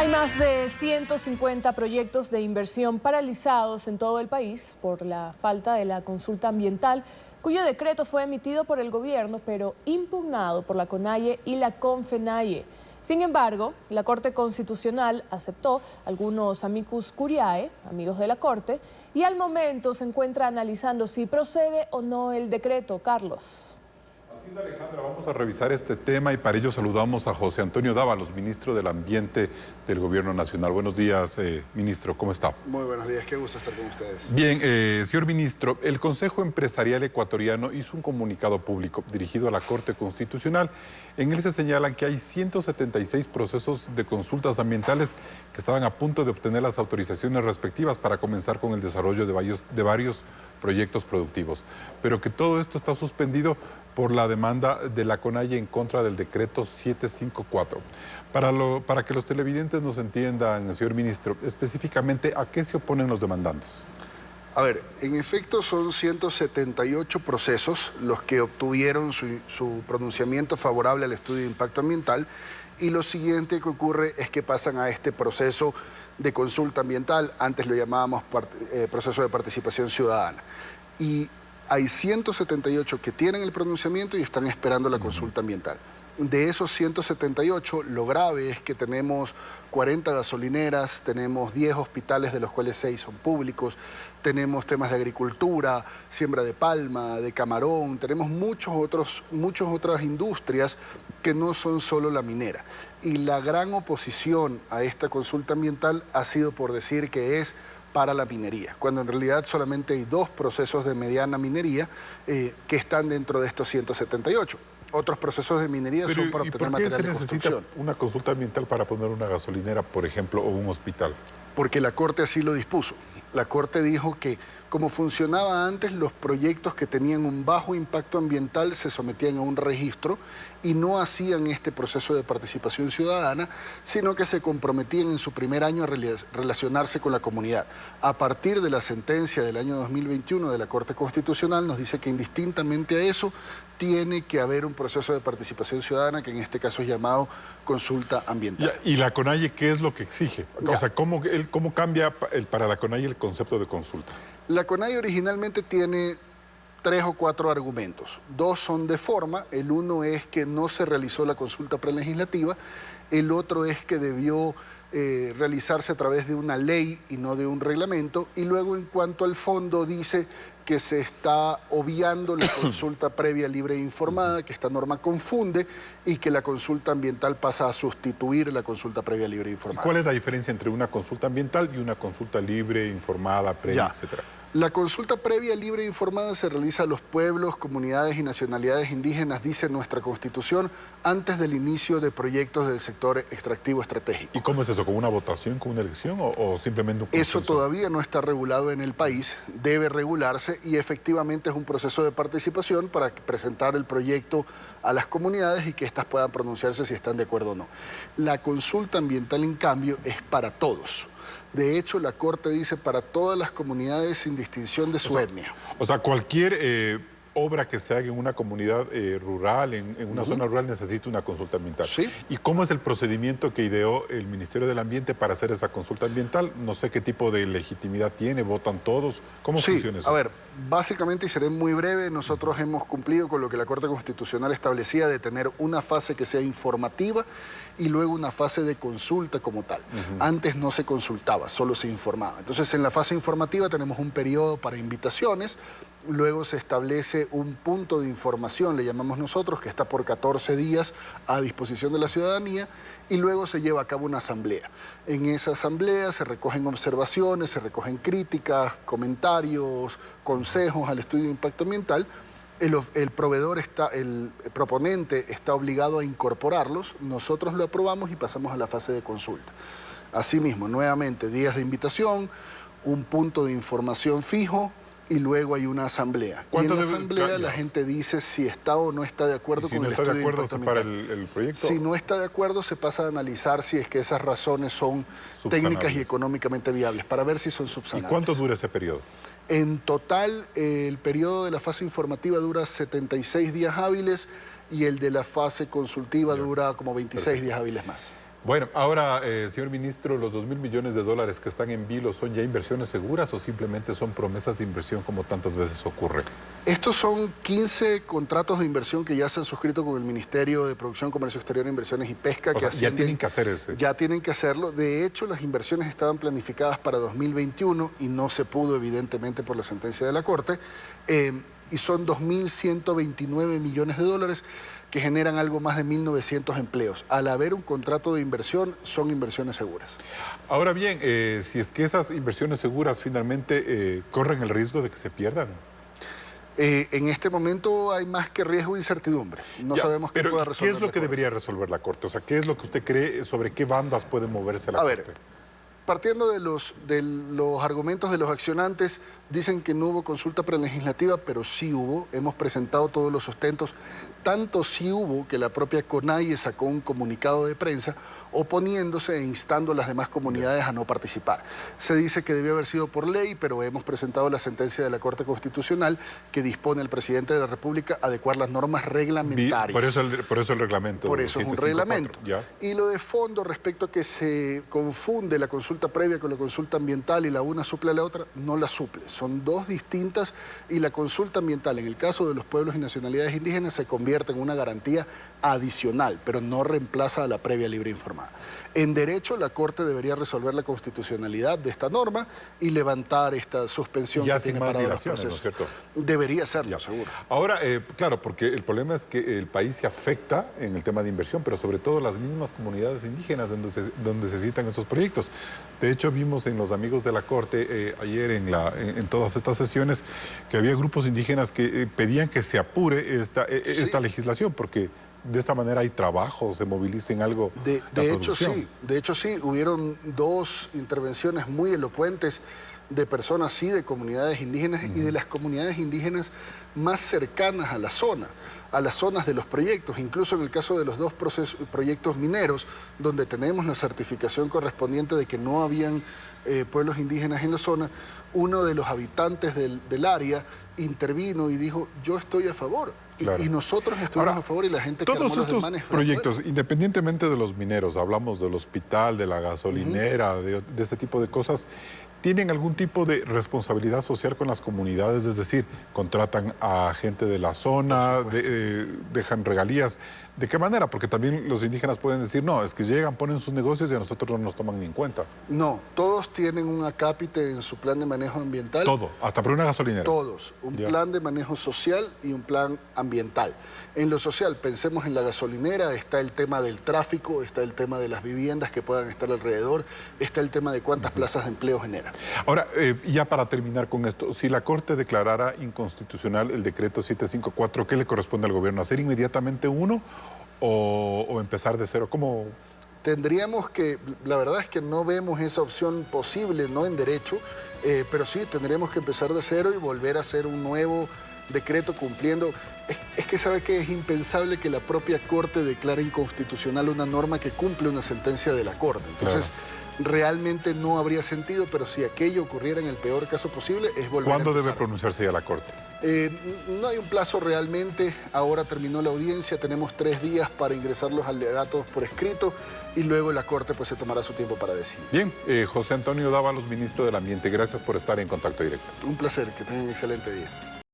Hay más de 150 proyectos de inversión paralizados en todo el país por la falta de la consulta ambiental, cuyo decreto fue emitido por el gobierno, pero impugnado por la CONAIE y la CONFENAIE. Sin embargo, la Corte Constitucional aceptó algunos amicus curiae, amigos de la Corte, y al momento se encuentra analizando si procede o no el decreto. Carlos. Así es, Alejandra, vamos a revisar este tema y para ello saludamos a José Antonio Dávalos, ministro del Ambiente del Gobierno Nacional. Buenos días, ministro, ¿cómo está? Muy buenos días, qué gusto estar con ustedes. Bien, señor ministro, el Consejo Empresarial Ecuatoriano hizo un comunicado público dirigido a la Corte Constitucional. En él se señalan que hay 176 procesos de consultas ambientales que estaban a punto de obtener las autorizaciones respectivas para comenzar con el desarrollo de varios proyectos productivos, pero que todo esto está suspendido por la demanda de la CONAIE en contra del decreto 754. Para que los televidentes nos entiendan, señor ministro, específicamente, ¿a qué se oponen los demandantes? A ver, en efecto son 178 procesos los que obtuvieron su pronunciamiento favorable al estudio de impacto ambiental, y lo siguiente que ocurre es que pasan a este proceso de consulta ambiental, antes lo llamábamos proceso de participación ciudadana. Y hay 178 que tienen el pronunciamiento y están esperando la consulta ambiental. De esos 178, lo grave es que tenemos 40 gasolineras, tenemos 10 hospitales, de los cuales 6 son públicos, tenemos temas de agricultura, siembra de palma, de camarón, tenemos muchas otras industrias que no son solo la minera. Y la gran oposición a esta consulta ambiental ha sido por decir que es para la minería, cuando en realidad solamente hay 2 procesos de mediana minería que están dentro de estos 178. Otros procesos de minería son para obtener material de construcción. ¿Por qué se necesita una consulta ambiental para poner una gasolinera, por ejemplo, o un hospital? Porque la Corte así lo dispuso. La Corte dijo que, como funcionaba antes, los proyectos que tenían un bajo impacto ambiental se sometían a un registro y no hacían este proceso de participación ciudadana, sino que se comprometían en su primer año a relacionarse con la comunidad. A partir de la sentencia del año 2021 de la Corte Constitucional nos dice que indistintamente a eso tiene que haber un proceso de participación ciudadana, que en este caso es llamado consulta ambiental. ¿Y la CONAIE qué es lo que exige? O sea, ¿cómo cambia para la CONAIE el concepto de consulta? La CONAIE originalmente tiene 3 o 4 argumentos. 2 son de forma, el uno es que no se realizó la consulta prelegislativa, el otro es que debió realizarse a través de una ley y no de un reglamento, y luego en cuanto al fondo dice que se está obviando la consulta previa, libre e informada, que esta norma confunde, y que la consulta ambiental pasa a sustituir la consulta previa, libre e informada. ¿Y cuál es la diferencia entre una consulta ambiental y una consulta libre, informada, previa, etcétera? La consulta previa, libre e informada se realiza a los pueblos, comunidades y nacionalidades indígenas, dice nuestra Constitución, antes del inicio de proyectos del sector extractivo estratégico. ¿Y cómo es eso? ¿Con una votación, con una elección o simplemente un consenso? Eso todavía no está regulado en el país, debe regularse, y efectivamente es un proceso de participación para presentar el proyecto a las comunidades y que éstas puedan pronunciarse si están de acuerdo o no. La consulta ambiental, en cambio, es para todos. De hecho, la Corte dice para todas las comunidades sin distinción de su etnia. O sea, cualquier obra que se haga en una comunidad rural, en una zona rural, necesita una consulta ambiental. Sí. ¿Y cómo es el procedimiento que ideó el Ministerio del Ambiente para hacer esa consulta ambiental? No sé qué tipo de legitimidad tiene, ¿votan todos? ¿Cómo funciona eso? A ver, básicamente, y seré muy breve, nosotros hemos cumplido con lo que la Corte Constitucional establecía de tener una fase que sea informativa y luego una fase de consulta como tal. Antes no se consultaba, solo se informaba. Entonces, en la fase informativa tenemos un periodo para invitaciones, luego se establece un punto de información, le llamamos nosotros, que está por 14 días a disposición de la ciudadanía, y luego se lleva a cabo una asamblea. En esa asamblea se recogen observaciones, se recogen críticas, comentarios, consejos al estudio de impacto ambiental. El proponente está obligado a incorporarlos, nosotros lo aprobamos y pasamos a la fase de consulta. Asimismo, nuevamente, días de invitación, un punto de información fijo, y luego hay una asamblea. Y en la asamblea la gente dice si está o no está de acuerdo con el estudio de impacto ambiental. ¿Si no está de acuerdo se para el proyecto? Si no está de acuerdo, se pasa a analizar si es que esas razones son técnicas y económicamente viables, para ver si son subsanables. ¿Y cuánto dura ese periodo? En total, el periodo de la fase informativa dura 76 días hábiles y el de la fase consultiva dura como 26 días hábiles más. Bueno, ahora, señor ministro, ¿los 2.000 millones de dólares que están en vilo son ya inversiones seguras o simplemente son promesas de inversión como tantas veces ocurre? Estos son 15 contratos de inversión que ya se han suscrito con el Ministerio de Producción, Comercio Exterior, Inversiones y Pesca. Ya tienen que hacer ese. Ya tienen que hacerlo. De hecho, las inversiones estaban planificadas para 2021 y no se pudo, evidentemente, por la sentencia de la Corte. Y son 2.129 millones de dólares que generan algo más de 1.900 empleos. Al haber un contrato de inversión, son inversiones seguras. Ahora bien, si es que esas inversiones seguras finalmente corren el riesgo de que se pierdan. En este momento hay más que riesgo e incertidumbre. No sabemos qué pueda resolver. ¿Qué es lo que debería resolver la Corte? O sea, ¿qué es lo que usted cree sobre qué bandas puede moverse la Corte? Partiendo de los argumentos de los accionantes, dicen que no hubo consulta prelegislativa, pero sí hubo. Hemos presentado todos los sustentos. Tanto sí hubo que la propia CONAIE sacó un comunicado de prensa oponiéndose e instando a las demás comunidades a no participar. Se dice que debió haber sido por ley, pero hemos presentado la sentencia de la Corte Constitucional que dispone al presidente de la República adecuar las normas reglamentarias. Por eso el reglamento. Por eso es un reglamento. Y lo de fondo respecto a que se confunde la consulta previa con la consulta ambiental y la una suple a la otra, no la suple. Son dos distintas y la consulta ambiental, en el caso de los pueblos y nacionalidades indígenas, se convierte en una garantía adicional, pero no reemplaza a la previa libre informada. En derecho, la Corte debería resolver la constitucionalidad de esta norma y levantar esta suspensión ya que sin tiene más para los dilaciones, procesos. ¿no es cierto? Debería serlo, seguro. Ahora, claro, porque el problema es que el país se afecta en el tema de inversión, pero sobre todo las mismas comunidades indígenas donde se citan estos proyectos. De hecho, vimos en los amigos de la Corte ayer en todas estas sesiones que había grupos indígenas que pedían que se apure esta legislación, porque de esta manera hay trabajo, se moviliza en algo. De hecho sí, hubieron dos intervenciones muy elocuentes de personas, sí, de comunidades indígenas y de las comunidades indígenas más cercanas a la zona, a las zonas de los proyectos, incluso en el caso de los dos proyectos mineros, donde tenemos la certificación correspondiente de que no habían pueblos indígenas en la zona, uno de los habitantes del área intervino y dijo, yo estoy a favor. Claro. Y nosotros estuvimos a favor y la gente que todos estos proyectos, independientemente de los mineros, hablamos del hospital, de la gasolinera, de este tipo de cosas, ¿tienen algún tipo de responsabilidad social con las comunidades? Es decir, contratan a gente de la zona, dejan regalías. ¿De qué manera? Porque también los indígenas pueden decir, no, es que llegan, ponen sus negocios y a nosotros no nos toman ni en cuenta. No, todos tienen un acápite en su plan de manejo ambiental. Todo, hasta por una gasolinera. Todos, un plan de manejo social y un plan ambiental. En lo social, pensemos en la gasolinera, está el tema del tráfico, está el tema de las viviendas que puedan estar alrededor, está el tema de cuántas plazas de empleo genera. Ahora, ya para terminar con esto, si la Corte declarara inconstitucional el decreto 754, ¿qué le corresponde al gobierno? ¿Hacer inmediatamente uno o empezar de cero? ¿Cómo? Tendríamos que, la verdad es que no vemos esa opción posible, no en derecho, pero sí, tendríamos que empezar de cero y volver a hacer un nuevo decreto cumpliendo. Es que sabe que es impensable que la propia Corte declare inconstitucional una norma que cumple una sentencia de la Corte. Entonces, realmente no habría sentido, pero si aquello ocurriera en el peor caso posible, es volver a empezar. ¿Cuándo debe pronunciarse ya la Corte? No hay un plazo realmente. Ahora terminó la audiencia, tenemos 3 días para ingresar los alegatos por escrito y luego la Corte pues se tomará su tiempo para decidir. Bien, José Antonio Dávalos, ministro del Ambiente, gracias por estar en contacto directo. Un placer, que tengan un excelente día.